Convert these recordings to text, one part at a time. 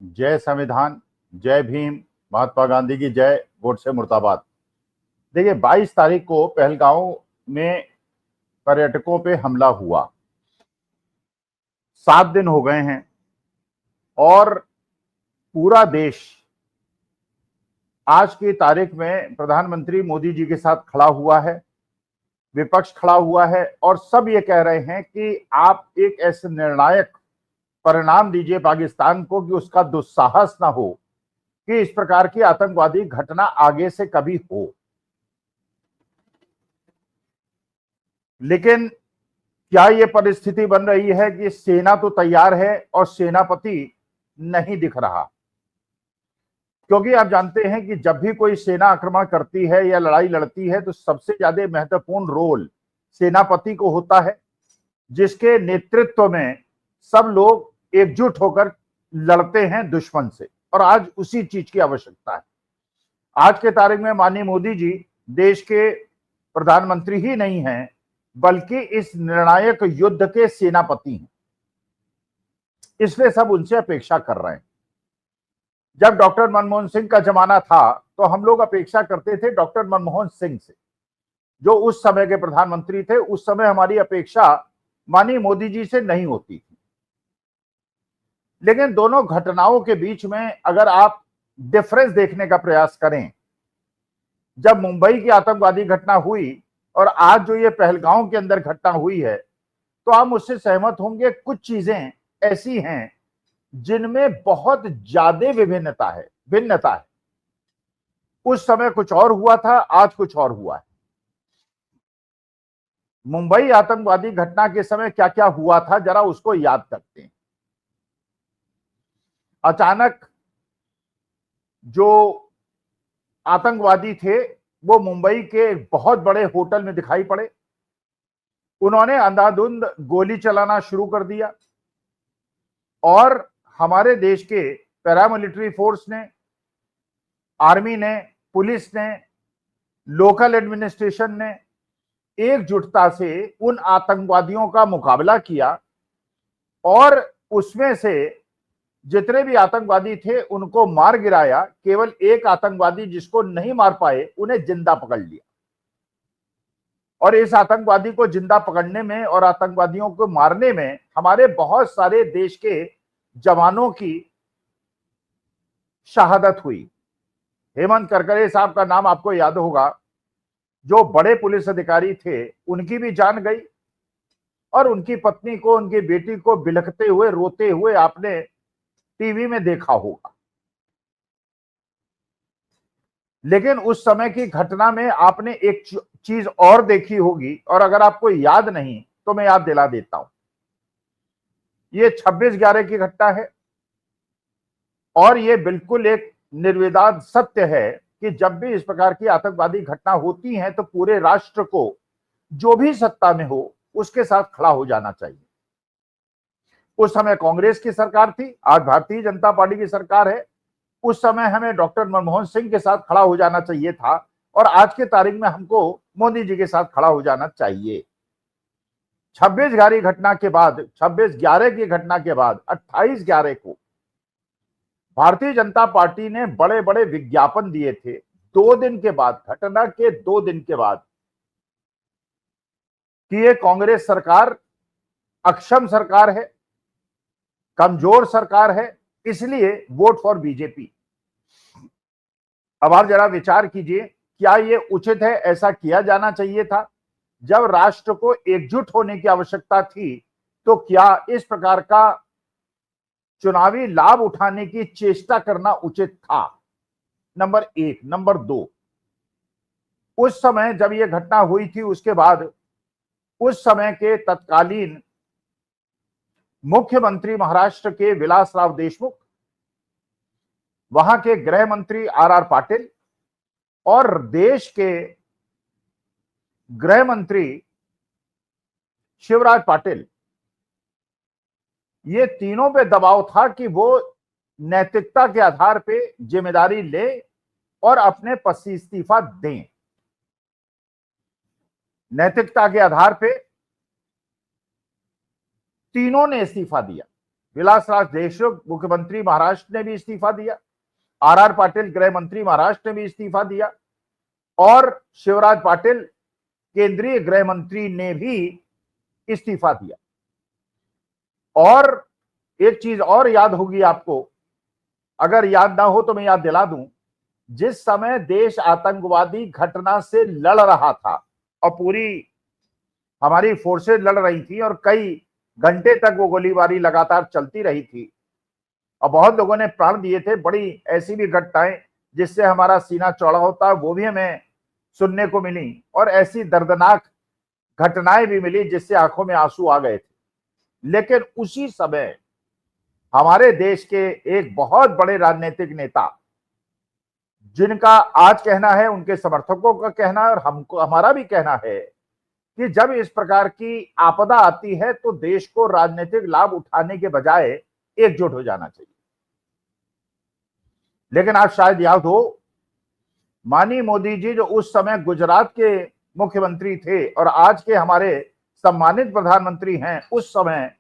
जय संविधान, जय भीम, महात्मा गांधी की जय, वोट से मुर्दाबाद। देखिए 22 तारीख को पहलगांव में पर्यटकों पे हमला हुआ। 7 दिन हो गए हैं और पूरा देश आज की तारीख में प्रधानमंत्री मोदी जी के साथ खड़ा हुआ है, विपक्ष खड़ा हुआ है और सब ये कह रहे हैं कि आप एक ऐसे निर्णायक परिणाम दीजिए पाकिस्तान को कि उसका दुस्साहस ना हो कि इस प्रकार की आतंकवादी घटना आगे से कभी हो। लेकिन क्या यह परिस्थिति बन रही है कि सेना तो तैयार है और सेनापति नहीं दिख रहा? क्योंकि आप जानते हैं कि जब भी कोई सेना आक्रमण करती है या लड़ाई लड़ती है तो सबसे ज्यादा महत्वपूर्ण रोल सेनापति को होता है, जिसके नेतृत्व में सब लोग एकजुट होकर लड़ते हैं दुश्मन से। और आज उसी चीज की आवश्यकता है। आज के तारीख में माननीय मोदी जी देश के प्रधानमंत्री ही नहीं हैं, बल्कि इस निर्णायक युद्ध के सेनापति हैं। इसलिए सब उनसे अपेक्षा कर रहे हैं। जब डॉक्टर मनमोहन सिंह का जमाना था तो हम लोग अपेक्षा करते थे डॉक्टर मनमोहन सिंह से, जो उस समय के प्रधानमंत्री थे। उस समय हमारी अपेक्षा माननीय मोदी जी से नहीं होती थी। लेकिन दोनों घटनाओं के बीच में अगर आप डिफरेंस देखने का प्रयास करें, जब मुंबई की आतंकवादी घटना हुई और आज जो ये पहलगांव के अंदर घटना हुई है, तो आप मुझसे सहमत होंगे कुछ चीजें ऐसी हैं जिनमें बहुत ज्यादा भिन्नता है। उस समय कुछ और हुआ था, आज कुछ और हुआ है। मुंबई आतंकवादी घटना के समय क्या क्या हुआ था, जरा उसको याद करते हैं। अचानक जो आतंकवादी थे वो मुंबई के एक बहुत बड़े होटल में दिखाई पड़े। उन्होंने अंधाधुंध गोली चलाना शुरू कर दिया और हमारे देश के पैरामिलिट्री फोर्स ने, आर्मी ने, पुलिस ने, लोकल एडमिनिस्ट्रेशन ने एकजुटता से उन आतंकवादियों का मुकाबला किया और उसमें से जितने भी आतंकवादी थे उनको मार गिराया। केवल एक आतंकवादी जिसको नहीं मार पाए, उन्हें जिंदा पकड़ लिया। और इस आतंकवादी को जिंदा पकड़ने में और आतंकवादियों को मारने में हमारे बहुत सारे देश के जवानों की शहादत हुई। हेमंत करकरे साहब का नाम आपको याद होगा, जो बड़े पुलिस अधिकारी थे, उनकी भी जान गई और उनकी पत्नी को, उनकी बेटी को बिलखते हुए, रोते हुए आपने टीवी में देखा होगा। लेकिन उस समय की घटना में आपने एक चीज और देखी होगी, और अगर आपको याद नहीं तो मैं याद दिला देता हूं। ये 26/11 की घटना है और ये बिल्कुल एक निर्विवाद सत्य है कि जब भी इस प्रकार की आतंकवादी घटना होती है तो पूरे राष्ट्र को, जो भी सत्ता में हो, उसके साथ खड़ा हो जाना चाहिए। उस समय कांग्रेस की सरकार थी, आज भारतीय जनता पार्टी की सरकार है। उस समय हमें डॉक्टर मनमोहन सिंह के साथ खड़ा हो जाना चाहिए था और आज के तारीख में हमको मोदी जी के साथ खड़ा हो जाना चाहिए। 26/11 घटना के बाद, 26/11 की घटना के बाद 28/11 को भारतीय जनता पार्टी ने बड़े बड़े विज्ञापन दिए थे। 2 दिन के बाद, घटना के 2 दिन के बाद, कि ये कांग्रेस सरकार अक्षम सरकार है, कमजोर सरकार है, इसलिए वोट फॉर बीजेपी। अब आप जरा विचार कीजिए, क्या यह उचित है? ऐसा किया जाना चाहिए था? जब राष्ट्र को एकजुट होने की आवश्यकता थी तो क्या इस प्रकार का चुनावी लाभ उठाने की चेष्टा करना उचित था? नंबर 1। नंबर 2, उस समय जब यह घटना हुई थी उसके बाद उस समय के तत्कालीन मुख्यमंत्री महाराष्ट्र के विलास राव देशमुख, वहां के गृह मंत्री आर पाटिल और देश के गृह मंत्री शिवराज पाटिल, ये तीनों पे दबाव था कि वो नैतिकता के आधार पे जिम्मेदारी ले और अपने पद से इस्तीफा दें। नैतिकता के आधार पे तीनों ने इस्तीफा दिया। विलासराज देशमुख मुख्यमंत्री महाराष्ट्र ने भी इस्तीफा दिया, आर पाटिल गृह मंत्री महाराष्ट्र ने भी इस्तीफा दिया और शिवराज पाटिल केंद्रीय गृह मंत्री ने भी इस्तीफा दिया। और एक चीज और याद होगी आपको, अगर याद ना हो तो मैं याद दिला दूं, जिस समय देश आतंकवादी घटना से लड़ रहा था और पूरी हमारी फोर्सेज लड़ रही थी और कई घंटे तक वो गोलीबारी लगातार चलती रही थी और बहुत लोगों ने प्राण दिए थे, बड़ी ऐसी भी घटनाएं जिससे हमारा सीना चौड़ा होता वो भी हमें सुनने को मिली और ऐसी दर्दनाक घटनाएं भी मिली जिससे आंखों में आंसू आ गए थे। लेकिन उसी समय हमारे देश के एक बहुत बड़े राजनीतिक नेता, जिनका आज कहना है, उनके समर्थकों का कहना है और हमको हमारा भी कहना है कि जब इस प्रकार की आपदा आती है तो देश को राजनीतिक लाभ उठाने के बजाय एकजुट हो जाना चाहिए। लेकिन आप शायद याद हो, माननीय मोदी जी जो उस समय गुजरात के मुख्यमंत्री थे और आज के हमारे सम्मानित प्रधानमंत्री हैं, उस समय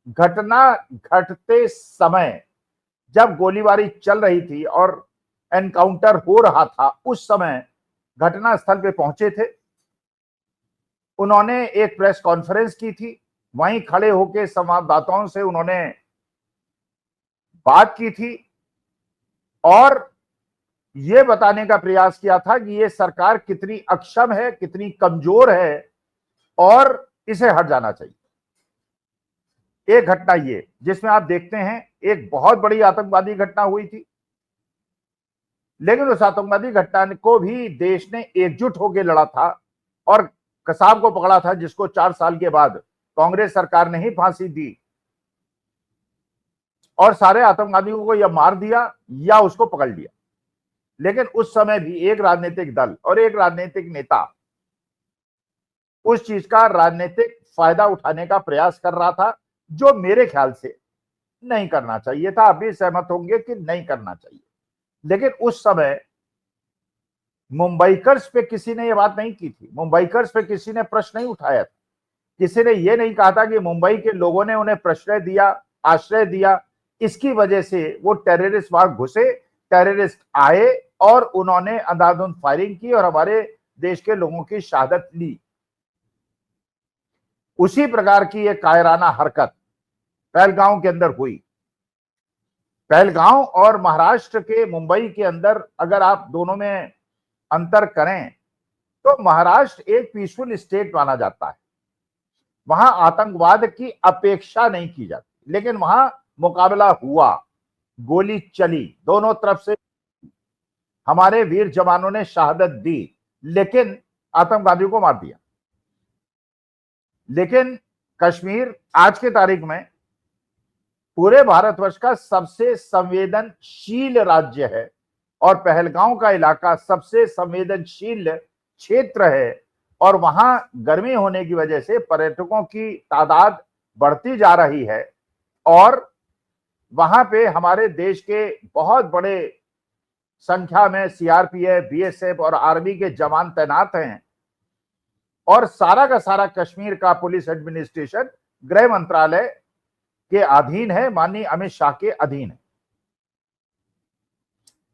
घटना घटते समय जब गोलीबारी चल रही थी और एनकाउंटर हो रहा था, उस समय घटना स्थल पे पहुंचे थे। उन्होंने एक प्रेस कॉन्फ्रेंस की थी, वहीं खड़े होकर संवाददाताओं से उन्होंने बात की थी और यह बताने का प्रयास किया था कि ये सरकार कितनी अक्षम है, कितनी कमजोर है और इसे हट जाना चाहिए। एक घटना ये जिसमें आप देखते हैं एक बहुत बड़ी आतंकवादी घटना हुई थी, लेकिन उस आतंकवादी घटना को भी देश ने एकजुट होकर लड़ा था और कसाब को पकड़ा था, जिसको 4 साल के बाद कांग्रेस सरकार ने ही फांसी दी और सारे आतंकवादियों को या मार दिया या उसको पकड़ लिया। लेकिन उस समय भी एक राजनीतिक दल और एक राजनीतिक नेता उस चीज का राजनीतिक फायदा उठाने का प्रयास कर रहा था, जो मेरे ख्याल से नहीं करना चाहिए था। आप भी सहमत होंगे कि नहीं करना चाहिए। लेकिन उस समय मुंबईकर्स पे किसी ने यह बात नहीं की थी, मुंबईकर्स पे किसी ने प्रश्न नहीं उठाया था, किसी ने यह नहीं कहा था कि मुंबई के लोगों ने उन्हें प्रश्रय दिया, आश्रय दिया, इसकी वजह से वो टेररिस्ट वहां घुसे, टेररिस्ट आए और उन्होंने अंधाधुंध फायरिंग की और हमारे देश के लोगों की शहादत ली। उसी प्रकार की एक कायराना हरकत पहलगांव के अंदर हुई। पहलगांव और महाराष्ट्र के मुंबई के अंदर अगर आप दोनों में अंतर करें तो महाराष्ट्र एक पीसफुल स्टेट माना जाता है, वहां आतंकवाद की अपेक्षा नहीं की जाती, लेकिन वहां मुकाबला हुआ, गोली चली, दोनों तरफ से हमारे वीर जवानों ने शहादत दी, लेकिन आतंकवादियों को मार दिया। लेकिन कश्मीर आज के तारीख में पूरे भारतवर्ष का सबसे संवेदनशील राज्य है और पहलगांव का इलाका सबसे संवेदनशील क्षेत्र है और वहां गर्मी होने की वजह से पर्यटकों की तादाद बढ़ती जा रही है और वहां पे हमारे देश के बहुत बड़े संख्या में सीआरपीएफ, बीएसएफ और आर्मी के जवान तैनात हैं और सारा का सारा कश्मीर का पुलिस एडमिनिस्ट्रेशन गृह मंत्रालय के अधीन है, माननीय अमित शाह के अधीन है।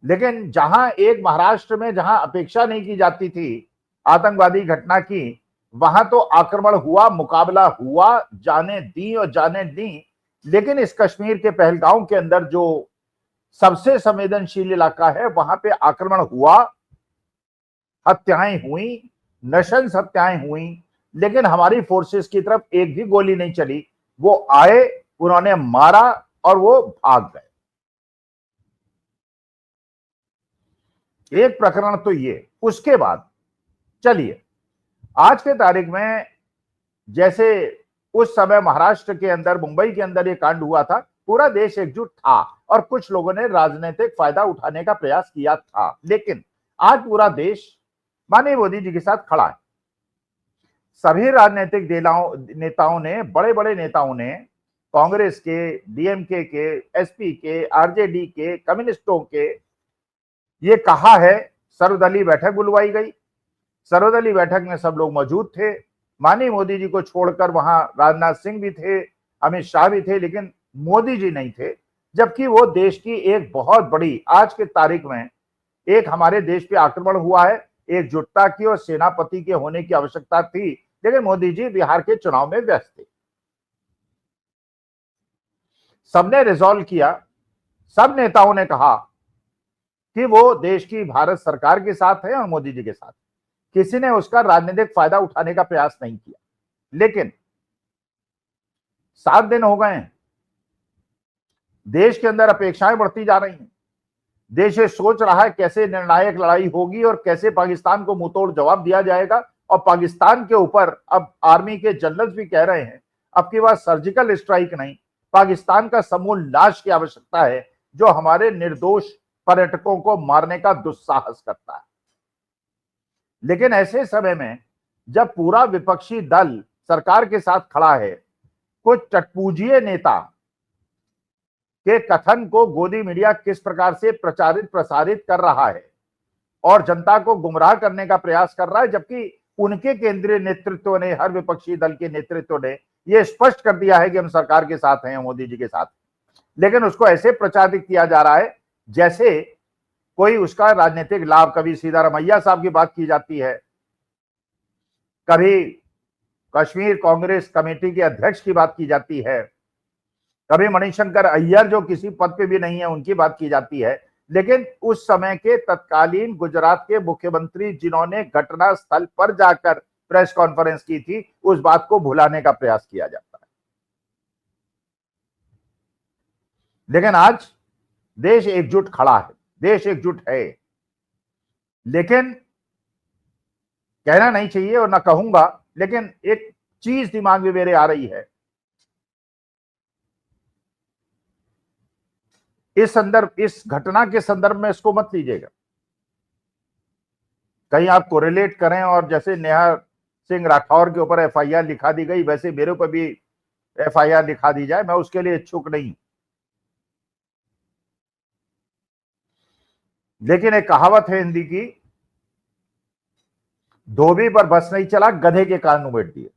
लेकिन जहां एक महाराष्ट्र में जहां अपेक्षा नहीं की जाती थी आतंकवादी घटना की, वहां तो आक्रमण हुआ, मुकाबला हुआ, जाने दी और जाने दी। लेकिन इस कश्मीर के पहलगांव के अंदर जो सबसे संवेदनशील इलाका है, वहां पे आक्रमण हुआ, हत्याएं हुई, नृशंस हत्याएं हुई, लेकिन हमारी फोर्सेस की तरफ एक भी गोली नहीं चली। वो आए, उन्होंने मारा और वो भाग गए। एक प्रकरण तो ये। उसके बाद चलिए आज के तारीख में, जैसे उस समय महाराष्ट्र के अंदर, मुंबई के अंदर ये कांड हुआ था, पूरा देश एकजुट था और कुछ लोगों ने राजनीतिक फायदा उठाने का प्रयास किया था, लेकिन आज पूरा देश माननीय मोदी जी के साथ खड़ा है। सभी राजनीतिक नेताओं ने, बड़े बड़े नेताओं ने, कांग्रेस के, डीएमके के, एसपी के, आरजेडी के, कम्युनिस्टों के, ये कहा है। सर्वदलीय बैठक बुलवाई गई, सर्वदलीय बैठक में सब लोग मौजूद थे। माननीय मोदी जी को छोड़कर वहां राजनाथ सिंह भी थे, अमित शाह भी थे, लेकिन मोदी जी नहीं थे, जबकि वो देश की एक बहुत बड़ी आज के तारीख में एक हमारे देश पे आक्रमण हुआ है, एकजुटता की और सेनापति के होने की आवश्यकता थी, लेकिन मोदी जी बिहार के चुनाव में व्यस्त थे। सबने रिजॉल्व किया, सब नेताओं ने कहा कि वो देश की भारत सरकार के साथ है और मोदी जी के साथ। किसी ने उसका राजनीतिक फायदा उठाने का प्रयास नहीं किया। लेकिन 7 दिन हो गए हैं, देश के अंदर अपेक्षाएं बढ़ती जा रही हैं। देश ये सोच रहा है कैसे निर्णायक लड़ाई होगी और कैसे पाकिस्तान को मुंहतोड़ जवाब दिया जाएगा। और पाकिस्तान के ऊपर अब आर्मी के जनरल्स भी कह रहे हैं अब की बात सर्जिकल स्ट्राइक नहीं, पाकिस्तान का समूल नाश की आवश्यकता है, जो हमारे निर्दोष पर्यटकों को मारने का दुस्साहस करता है। लेकिन ऐसे समय में जब पूरा विपक्षी दल सरकार के साथ खड़ा है, कुछ चटपूजिए नेता के कथन को गोदी मीडिया किस प्रकार से प्रचारित प्रसारित कर रहा है और जनता को गुमराह करने का प्रयास कर रहा है, जबकि उनके केंद्रीय नेतृत्व ने, हर विपक्षी दल के नेतृत्व ने यह स्पष्ट कर दिया है कि हम सरकार के साथ हैं, मोदी जी के साथ। लेकिन उसको ऐसे प्रचारित किया जा रहा है जैसे कोई उसका राजनीतिक लाभ, कभी सीतारमैया साहब की बात की जाती है, कभी कश्मीर कांग्रेस कमेटी के अध्यक्ष की बात की जाती है, कभी मणिशंकर अय्यर जो किसी पद पे भी नहीं है उनकी बात की जाती है। लेकिन उस समय के तत्कालीन गुजरात के मुख्यमंत्री जिन्होंने घटना स्थल पर जाकर प्रेस कॉन्फ्रेंस की थी, उस बात को भुलाने का प्रयास किया जाता है। लेकिन आज देश एकजुट खड़ा है, देश एकजुट है। लेकिन कहना नहीं चाहिए और ना कहूंगा, लेकिन एक चीज दिमाग में मेरे आ रही है, इस घटना के संदर्भ में इसको मत लीजिएगा, कहीं आप कोरिलेट करें और जैसे नेहा सिंह राठौर के ऊपर एफआईआर लिखा दी गई वैसे मेरे ऊपर भी एफआईआर लिखा दी जाए, मैं उसके लिए इच्छुक नहीं। लेकिन एक कहावत है हिंदी की, धोबी पर बस नहीं चला, गधे के कान उमेट दिए।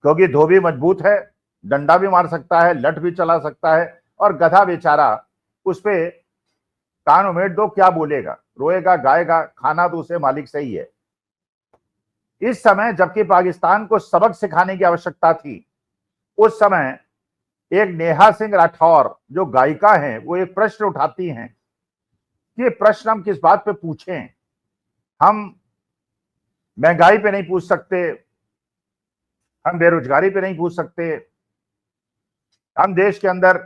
क्योंकि धोबी मजबूत है, डंडा भी मार सकता है, लठ भी चला सकता है, और गधा बेचारा उस पे कान उमेट दो, क्या बोलेगा, रोएगा गाएगा, खाना तो उसे मालिक से ही है। इस समय जबकि पाकिस्तान को सबक सिखाने की आवश्यकता थी, उस समय एक नेहा सिंह राठौर जो गायिका हैं, वो एक प्रश्न उठाती हैं कि प्रश्न हम किस बात पे पूछें, हम महंगाई पे नहीं पूछ सकते, हम बेरोजगारी पे नहीं पूछ सकते, हम देश के अंदर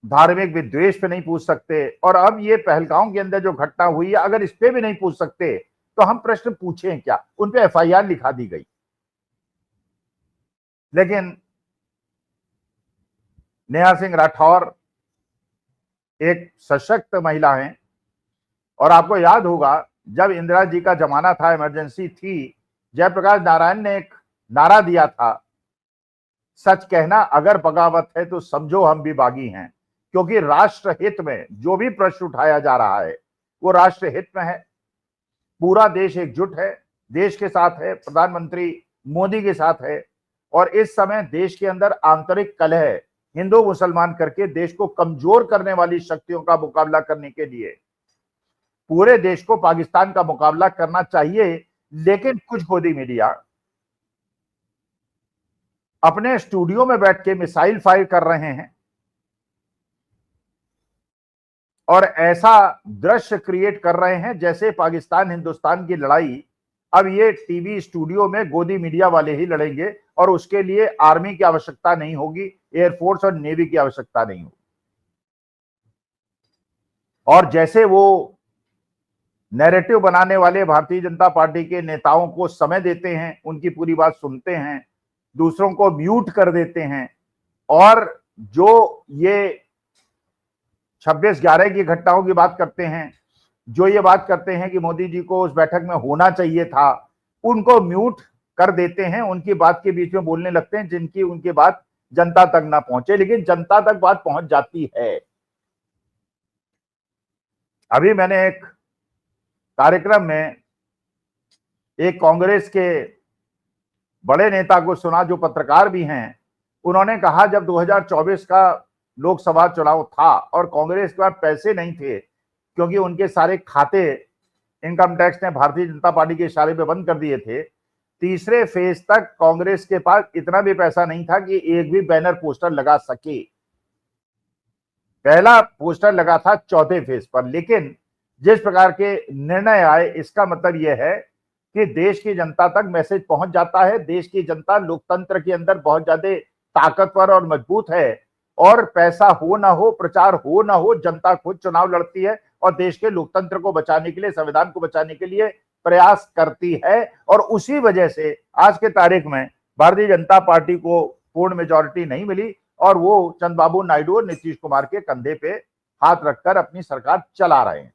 धार्मिक विद्वेष पे नहीं पूछ सकते, और अब ये पहलगांव के अंदर जो घटना हुई है अगर इस पे भी नहीं पूछ सकते तो हम प्रश्न पूछें क्या। उन पे एफआईआर लिखा दी गई। लेकिन नेहा सिंह राठौर एक सशक्त महिला हैं, और आपको याद होगा जब इंदिरा जी का जमाना था, इमरजेंसी थी, जयप्रकाश नारायण ने एक नारा दिया था, सच कहना अगर बगावत है तो समझो हम भी बागी हैं। क्योंकि राष्ट्र हित में जो भी प्रश्न उठाया जा रहा है वो राष्ट्र हित में है। पूरा देश एकजुट है, देश के साथ है, प्रधानमंत्री मोदी के साथ है, और इस समय देश के अंदर आंतरिक कलह, हिंदू मुसलमान करके देश को कमजोर करने वाली शक्तियों का मुकाबला करने के लिए पूरे देश को पाकिस्तान का मुकाबला करना चाहिए। लेकिन कुछ गोदी मीडिया अपने स्टूडियो में बैठ के मिसाइल फायर कर रहे हैं और ऐसा दृश्य क्रिएट कर रहे हैं जैसे पाकिस्तान हिंदुस्तान की लड़ाई अब ये टीवी स्टूडियो में गोदी मीडिया वाले ही लड़ेंगे, और उसके लिए आर्मी की आवश्यकता नहीं होगी, एयरफोर्स और नेवी की आवश्यकता नहीं होगी। और जैसे वो नैरेटिव बनाने वाले भारतीय जनता पार्टी के नेताओं को समय देते हैं, उनकी पूरी बात सुनते हैं, दूसरों को म्यूट कर देते हैं, और जो ये 26/11 की घटनाओं की बात करते हैं, जो ये बात करते हैं कि मोदी जी को उस बैठक में होना चाहिए था, उनको म्यूट कर देते हैं, उनकी बात के बीच में बोलने लगते हैं जिनकी उनकी बात जनता तक ना पहुंचे। लेकिन जनता तक बात पहुंच जाती है। अभी मैंने एक कार्यक्रम में एक कांग्रेस के बड़े नेता को सुना जो पत्रकार भी हैं, उन्होंने कहा जब 2024 का लोकसभा चुनाव था और कांग्रेस के पास पैसे नहीं थे क्योंकि उनके सारे खाते इनकम टैक्स ने भारतीय जनता पार्टी के इशारे पे बंद कर दिए थे, तीसरे फेज तक कांग्रेस के पास इतना भी पैसा नहीं था कि एक भी बैनर पोस्टर लगा सके। पहला पोस्टर लगा था चौथे फेज पर, लेकिन जिस प्रकार के निर्णय आए इसका मतलब यह है कि देश की जनता तक मैसेज पहुंच जाता है। देश की जनता लोकतंत्र के अंदर बहुत ज्यादा ताकतवर और मजबूत है, और पैसा हो ना हो, प्रचार हो ना हो, जनता खुद चुनाव लड़ती है और देश के लोकतंत्र को बचाने के लिए, संविधान को बचाने के लिए प्रयास करती है। और उसी वजह से आज के तारीख में भारतीय जनता पार्टी को पूर्ण मेजॉरिटी नहीं मिली और वो चंद्रबाबू नायडू और नीतीश कुमार के कंधे पे हाथ रखकर अपनी सरकार चला रहे हैं।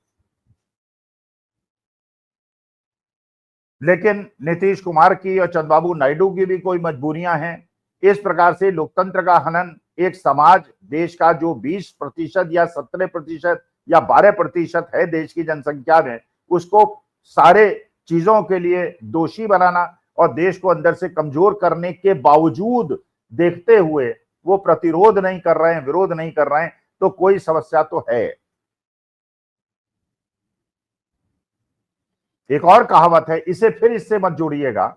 लेकिन नीतीश कुमार की और चंद्रबाबू नायडू की भी कोई मजबूरियां हैं। इस प्रकार से लोकतंत्र का हनन, एक समाज, देश का जो 20% या 17% या 12% है देश की जनसंख्या में, उसको सारे चीजों के लिए दोषी बनाना और देश को अंदर से कमजोर करने के बावजूद देखते हुए वो प्रतिरोध नहीं कर रहे हैं, विरोध नहीं कर रहे हैं, तो कोई समस्या तो है। एक और कहावत है, इसे फिर इससे मत जोड़िएगा,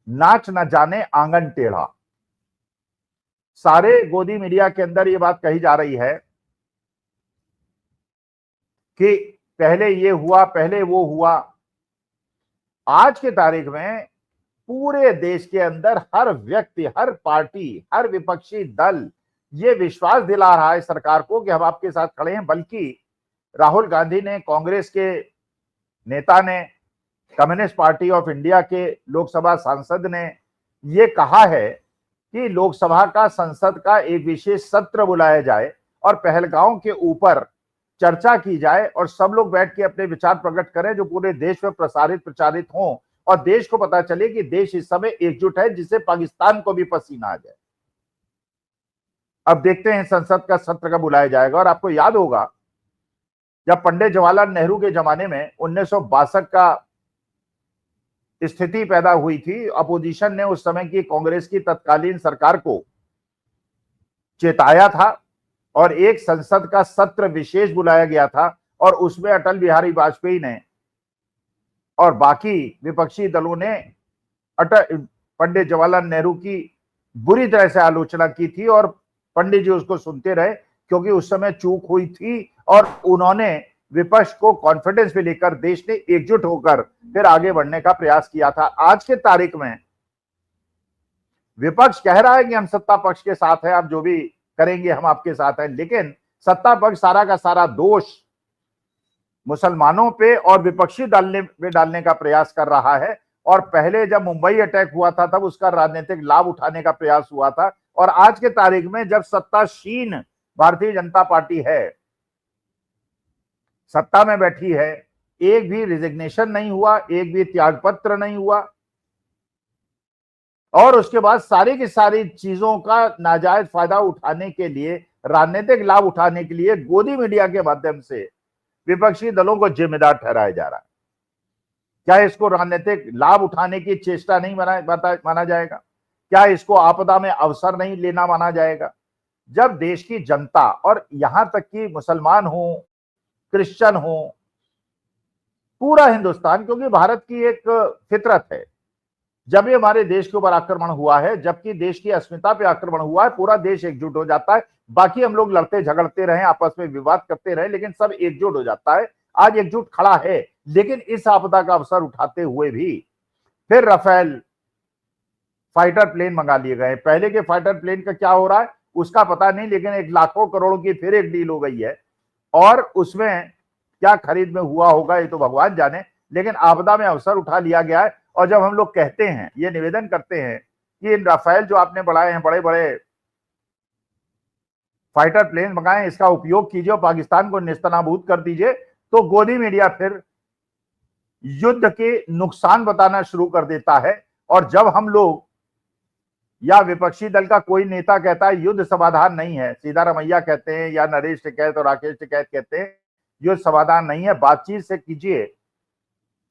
नाच न जाने आंगन टेढ़ा। सारे गोदी मीडिया के अंदर ये बात कही जा रही है कि पहले ये हुआ, पहले वो हुआ। आज के तारीख में पूरे देश के अंदर हर व्यक्ति, हर पार्टी, हर विपक्षी दल ये विश्वास दिला रहा है सरकार को कि हम आपके साथ खड़े हैं। बल्कि राहुल गांधी ने, कांग्रेस के नेता ने, कम्युनिस्ट पार्टी ऑफ इंडिया के लोकसभा सांसद ने ये कहा है कि लोकसभा का, संसद का एक विशेष सत्र बुलाया जाए और पहलगांव के ऊपर चर्चा की जाए और सब लोग बैठ के अपने विचार प्रकट करें जो पूरे देश में प्रचारित हों और देश को पता चले कि देश इस समय एकजुट है, जिससे पाकिस्तान को भी पसीना आ जाए। अब देखते हैं संसद का सत्र कब बुलाया जाएगा। और आपको याद होगा जब पंडित जवाहरलाल नेहरू के जमाने में 1962 का स्थिति पैदा हुई थी, अपोजिशन ने उस समय की कांग्रेस की तत्कालीन सरकार को चेताया था और एक संसद का सत्र विशेष बुलाया गया था और उसमें अटल बिहारी वाजपेयी ने और बाकी विपक्षी दलों ने पंडित जवाहरलाल नेहरू की बुरी तरह से आलोचना की थी और पंडित जी उसको सुनते रहे क्योंकि उस समय चूक हुई थी और उन्होंने विपक्ष को कॉन्फिडेंस में लेकर देश ने एकजुट होकर फिर आगे बढ़ने का प्रयास किया था। आज के तारीख में विपक्ष कह रहा है कि हम सत्ता पक्ष के साथ हैं, आप जो भी करेंगे हम आपके साथ हैं, लेकिन सत्ता पक्ष सारा का सारा दोष मुसलमानों पे और विपक्षी डालने का प्रयास कर रहा है। और पहले जब मुंबई अटैक हुआ था तब उसका राजनीतिक लाभ उठाने का प्रयास हुआ था। और आज के तारीख में जब सत्तासीन भारतीय जनता पार्टी है, सत्ता में बैठी है, एक भी रिजिग्नेशन नहीं हुआ, एक भी त्यागपत्र नहीं हुआ और उसके बाद सारी की सारी चीजों का नाजायज फायदा उठाने के लिए, राजनीतिक लाभ उठाने के लिए गोदी मीडिया के माध्यम से विपक्षी दलों को जिम्मेदार ठहराया जा रहा है। क्या इसको राजनीतिक लाभ उठाने की चेष्टा नहीं माना जाएगा? क्या इसको आपदा में अवसर नहीं लेना माना जाएगा? जब देश की जनता और यहां तक कि मुसलमान हो, क्रिश्चियन हो, पूरा हिंदुस्तान, क्योंकि भारत की एक फितरत है, जब ये हमारे देश के ऊपर आक्रमण हुआ है, जबकि देश की अस्मिता पे आक्रमण हुआ है, पूरा देश एकजुट हो जाता है। बाकी हम लोग लड़ते झगड़ते रहे, आपस में विवाद करते रहे, लेकिन सब एकजुट हो जाता है। आज एकजुट खड़ा है, लेकिन इस आपदा का अवसर उठाते हुए भी फिर राफेल फाइटर प्लेन मंगा लिए गए। पहले के फाइटर प्लेन का क्या हो रहा है उसका पता नहीं, लेकिन एक लाखों करोड़ों की फिर एक डील हो गई है और उसमें क्या खरीद में हुआ होगा ये तो भगवान जाने, लेकिन आपदा में अवसर उठा लिया गया है। और जब हम लोग कहते हैं, ये निवेदन करते हैं कि इन राफेल जो आपने बढ़ाए हैं, बड़े बड़े फाइटर प्लेन मंगाए, इसका उपयोग कीजिए और पाकिस्तान को नेस्तनाबूद कर दीजिए, तो गोदी मीडिया फिर युद्ध के नुकसान बताना शुरू कर देता है। और जब हम लोग या विपक्षी दल का कोई नेता कहता है युद्ध समाधान नहीं है, सीधा रमैया कहते हैं या नरेश टिकैत और राकेश टिकैत कहते हैं युद्ध समाधान नहीं है, बातचीत से कीजिए,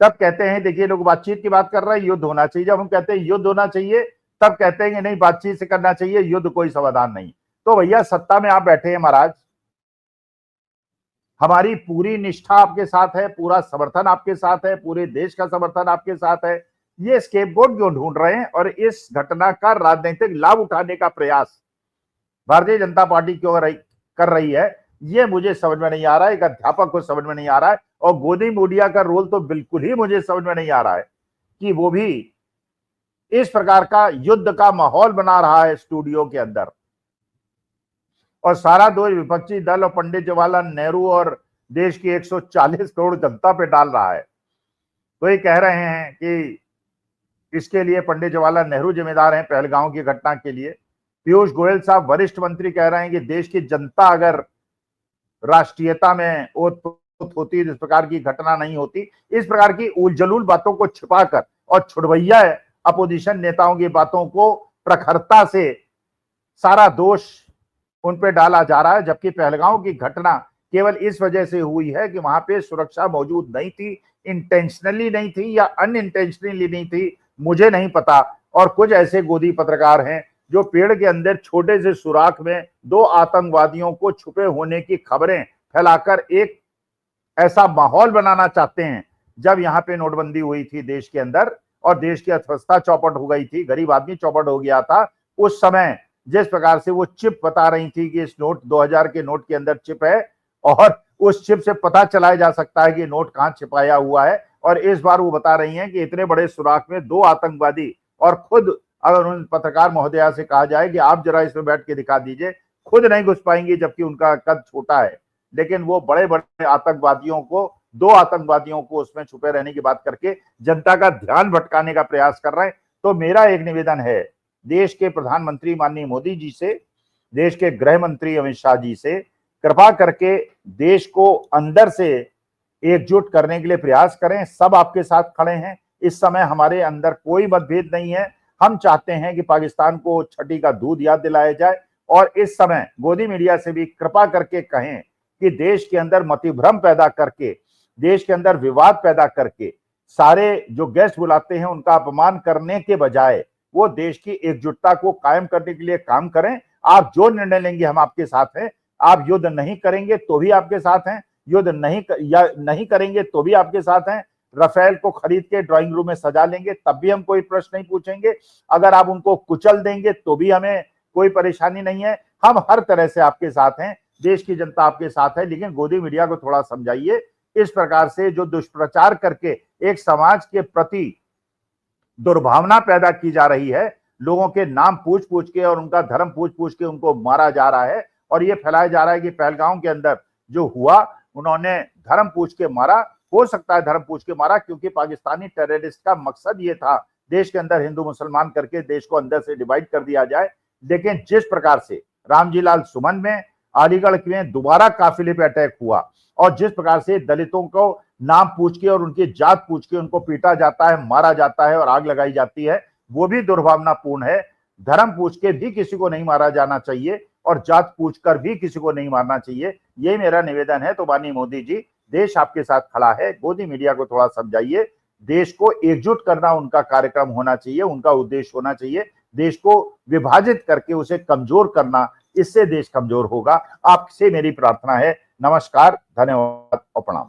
तब कहते हैं देखिए लोग बातचीत की बात कर रहे हैं, युद्ध होना चाहिए। जब हम कहते हैं युद्ध होना चाहिए तब कहते हैं कि नहीं बातचीत से करना चाहिए, युद्ध कोई समाधान नहीं। तो भैया सत्ता में आप बैठे हैं महाराज, हमारी पूरी निष्ठा आपके साथ है, पूरा समर्थन आपके साथ है, पूरे देश का समर्थन आपके साथ है। ये स्केपगोट क्यों ढूंढ रहे हैं और इस घटना का राजनीतिक लाभ उठाने का प्रयास भारतीय जनता पार्टी क्यों कर रही है, ये मुझे समझ में नहीं आ रहा है। एक अध्यापक को समझ में नहीं आ रहा है, और गोदी मीडिया का रोल तो बिल्कुल ही मुझे समझ में नहीं आ रहा है कि वो भी इस प्रकार का युद्ध का माहौल बना रहा है स्टूडियो के अंदर, और सारा दोष विपक्षी दल और पंडित जवाहरलाल नेहरू और देश की 140 करोड़ जनता पे डाल रहा है। तो ये कह रहे हैं कि इसके लिए पंडित जवाहरलाल नेहरू जिम्मेदार हैं पहलगांव की घटना के लिए। पीयूष गोयल साहब वरिष्ठ मंत्री कह रहे हैं कि देश की जनता अगर राष्ट्रीयता में ओतप्रोत होती, इस प्रकार की घटना नहीं होती। इस प्रकार की उलझुल बातों को छिपाकर और छुड़वैया अपोजिशन नेताओं की बातों को प्रखरता से सारा दोष उन पे डाला जा रहा है, जबकि पहलगांव की घटना केवल इस वजह से हुई है कि वहां पे सुरक्षा मौजूद नहीं थी, इंटेंशनली नहीं थी या अनइंटेंशनली नहीं थी, मुझे नहीं पता। और कुछ ऐसे गोदी पत्रकार हैं जो पेड़ के अंदर छोटे से सुराख में 2 आतंकवादियों को छुपे होने की खबरें फैलाकर एक ऐसा माहौल बनाना चाहते हैं। जब यहाँ पे नोटबंदी हुई थी देश के अंदर और देश की अर्थव्यवस्था चौपट हो गई थी, गरीब आदमी चौपट हो गया था, उस समय जिस प्रकार से वो चिप बता रही थी कि इस नोट 2000 के नोट के अंदर चिप है और उस चिप से पता चलाया जा सकता है कि नोट कहां छिपाया हुआ है, और इस बार वो बता रही हैं कि इतने बड़े सुराख में 2 आतंकवादी, और खुद अगर उन पत्रकार महोदया से कहा जाए कि आप जरा इसमें बैठ के दिखा दीजिए, खुद नहीं घुस पाएंगी जबकि उनका कद छोटा है, लेकिन वो बड़े बड़े आतंकवादियों को, 2 आतंकवादियों को उसमें छुपे रहने की बात करके जनता का ध्यान भटकाने का प्रयास कर रहे हैं। तो मेरा एक निवेदन है देश के प्रधानमंत्री माननीय मोदी जी से, देश के गृह मंत्री अमित शाह जी से, कृपा करके देश को अंदर से एकजुट करने के लिए प्रयास करें। सब आपके साथ खड़े हैं, इस समय हमारे अंदर कोई मतभेद नहीं है। हम चाहते हैं कि पाकिस्तान को छठी का दूध याद दिलाया जाए, और इस समय गोदी मीडिया से भी कृपा करके कहें कि देश के अंदर मतिभ्रम पैदा करके, देश के अंदर विवाद पैदा करके, सारे जो गेस्ट बुलाते हैं उनका अपमान करने के बजाय वो देश की एकजुटता को कायम करने के लिए काम करें। आप जो निर्णय लेंगे हम आपके साथ हैं। आप युद्ध नहीं करेंगे तो भी आपके साथ हैं, युद्ध नहीं करेंगे तो भी आपके साथ हैं। राफेल को खरीद के ड्राइंग रूम में सजा लेंगे तब भी हम कोई प्रश्न नहीं पूछेंगे। अगर आप उनको कुचल देंगे तो भी हमें कोई परेशानी नहीं है। हम हर तरह से आपके साथ हैं, देश की जनता आपके साथ है। लेकिन गोदी मीडिया को थोड़ा समझाइए, इस प्रकार से जो दुष्प्रचार करके एक समाज के प्रति दुर्भावना पैदा की जा रही है, लोगों के नाम पूछ पूछ के और उनका धर्म पूछ पूछ के उनको मारा जा रहा है, और ये फैलाया जा रहा है कि पहलगांव के अंदर जो हुआ उन्होंने धर्म पूछ के मारा। हो सकता है धर्म पूछ के मारा, क्योंकि पाकिस्तानी टेररिस्ट का मकसद ये था देश के अंदर हिंदू मुसलमान करके देश को अंदर से डिवाइड कर दिया जाए। लेकिन जिस प्रकार से रामजी लाल सुमन में, अलीगढ़ में दोबारा काफिले पे अटैक हुआ, और जिस प्रकार से दलितों को नाम पूछ के और उनकी जात पूछ के उनको पीटा जाता है, मारा जाता है और आग लगाई जाती है, वो भी दुर्भावनापूर्ण है। धर्म पूछ के भी किसी को नहीं मारा जाना चाहिए और जात पूछकर भी किसी को नहीं मारना चाहिए। ये मेरा निवेदन है। तो माननीय मोदी जी, देश आपके साथ खड़ा है, गोदी मीडिया को थोड़ा समझाइए। देश को एकजुट करना उनका कार्यक्रम होना चाहिए, उनका उद्देश्य होना चाहिए। देश को विभाजित करके उसे कमजोर करना, इससे देश कमजोर होगा। आपसे मेरी प्रार्थना है। नमस्कार, धन्यवाद और प्रणाम।